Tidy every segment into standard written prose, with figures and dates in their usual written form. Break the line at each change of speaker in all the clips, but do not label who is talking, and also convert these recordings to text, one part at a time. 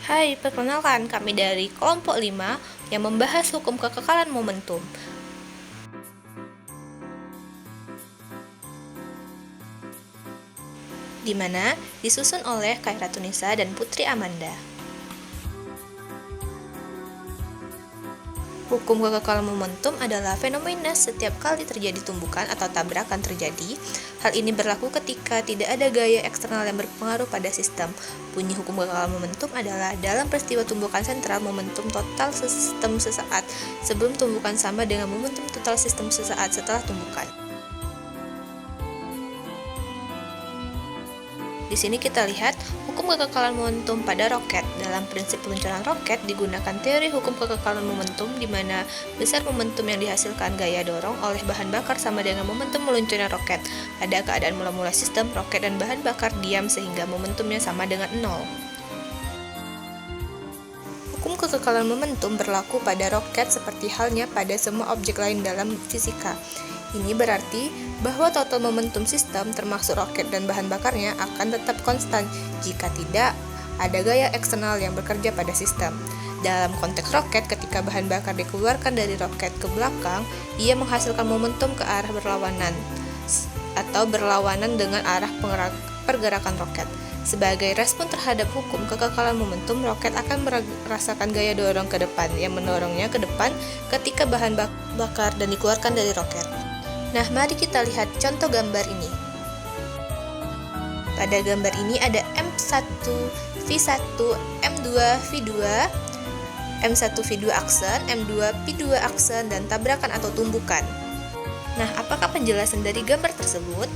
Hai, perkenalkan kami dari kelompok 5 yang membahas hukum kekekalan momentum. Di mana disusun oleh Khairatunisa dan Putri Amanda. Hukum kekekalan momentum adalah fenomena setiap kali terjadi tumbukan atau tabrakan terjadi. Hal ini berlaku ketika tidak ada gaya eksternal yang berpengaruh pada sistem. Bunyi hukum kekekalan momentum adalah dalam peristiwa tumbukan sentral momentum total sistem sesaat sebelum tumbukan sama dengan momentum total sistem sesaat setelah tumbukan. Di sini kita lihat hukum kekekalan momentum pada roket. Dalam prinsip peluncuran roket digunakan teori hukum kekekalan momentum di mana besar momentum yang dihasilkan gaya dorong oleh bahan bakar sama dengan momentum meluncurnya roket. Pada keadaan mula-mula sistem, roket dan bahan bakar diam sehingga momentumnya sama dengan 0. Hukum kekekalan momentum berlaku pada roket seperti halnya pada semua objek lain dalam fisika. Ini berarti bahwa total momentum sistem termasuk roket dan bahan bakarnya akan tetap konstan jika tidak ada gaya eksternal yang bekerja pada sistem. Dalam konteks roket, ketika bahan bakar dikeluarkan dari roket ke belakang, ia menghasilkan momentum ke arah berlawanan atau berlawanan dengan arah pergerakan roket. Sebagai respon terhadap hukum kekekalan momentum, roket akan merasakan gaya dorong ke depan yang mendorongnya ke depan ketika bahan bakar dan dikeluarkan dari roket. Nah, mari kita lihat contoh gambar ini. Pada gambar ini ada M1, V1, M2, V2, M1, V2 aksen, M2, V2 aksen, dan tabrakan atau tumbukan. Nah, apakah penjelasan dari gambar tersebut?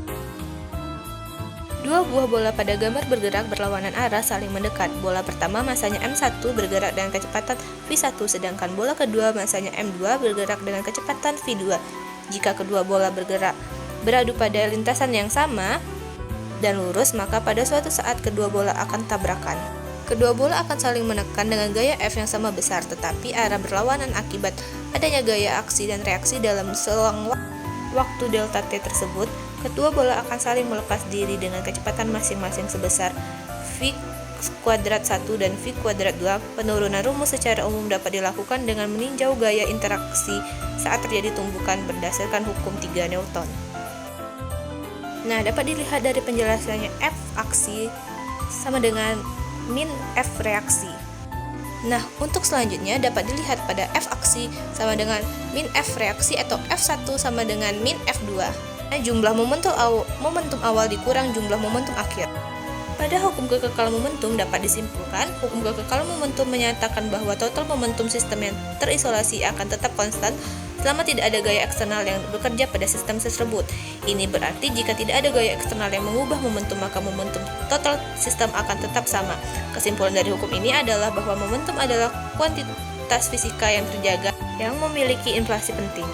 Dua buah bola pada gambar bergerak berlawanan arah saling mendekat. Bola pertama masanya M1 bergerak dengan kecepatan V1, sedangkan bola kedua masanya M2 bergerak dengan kecepatan V2. Jika kedua bola beradu pada lintasan yang sama dan lurus, maka pada suatu saat kedua bola akan tabrakan. Kedua bola akan saling menekan dengan gaya F yang sama besar, tetapi arah berlawanan akibat adanya gaya aksi dan reaksi dalam selang waktu delta T tersebut. Kedua bola akan saling melepas diri dengan kecepatan masing-masing sebesar V kuadrat 1 dan V kuadrat 2. Penurunan rumus secara umum dapat dilakukan dengan meninjau gaya interaksi saat terjadi tumbukan berdasarkan hukum 3 Newton. Nah, dapat dilihat dari penjelasannya F aksi sama dengan min F reaksi. Nah, untuk selanjutnya dapat dilihat pada F aksi sama dengan min F reaksi atau F1 sama dengan min F2. Nah, jumlah momentum awal dikurang jumlah momentum akhir. Pada hukum kekekalan momentum dapat disimpulkan, hukum kekekalan momentum menyatakan bahwa total momentum sistem yang terisolasi akan tetap konstan selama tidak ada gaya eksternal yang bekerja pada sistem tersebut. Ini berarti jika tidak ada gaya eksternal yang mengubah momentum, maka momentum total sistem akan tetap sama. Kesimpulan dari hukum ini adalah bahwa momentum adalah kuantitas fisika yang terjaga yang memiliki inflasi penting.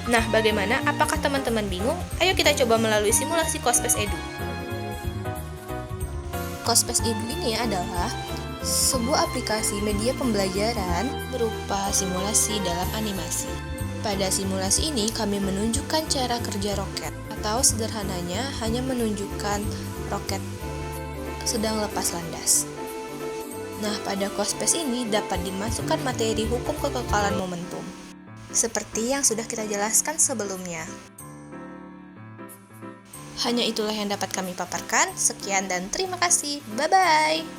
Nah, bagaimana? Apakah teman-teman bingung? Ayo kita coba melalui simulasi Cospes Edu. Cospes Edu ini adalah sebuah aplikasi media pembelajaran berupa simulasi dalam animasi. Pada simulasi ini kami menunjukkan cara kerja roket, atau sederhananya hanya menunjukkan roket sedang lepas landas. Nah, pada Cospes ini dapat dimasukkan materi hukum kekekalan momentum, seperti yang sudah kita jelaskan sebelumnya. Hanya itulah yang dapat kami paparkan. Sekian dan terima kasih. Bye-bye.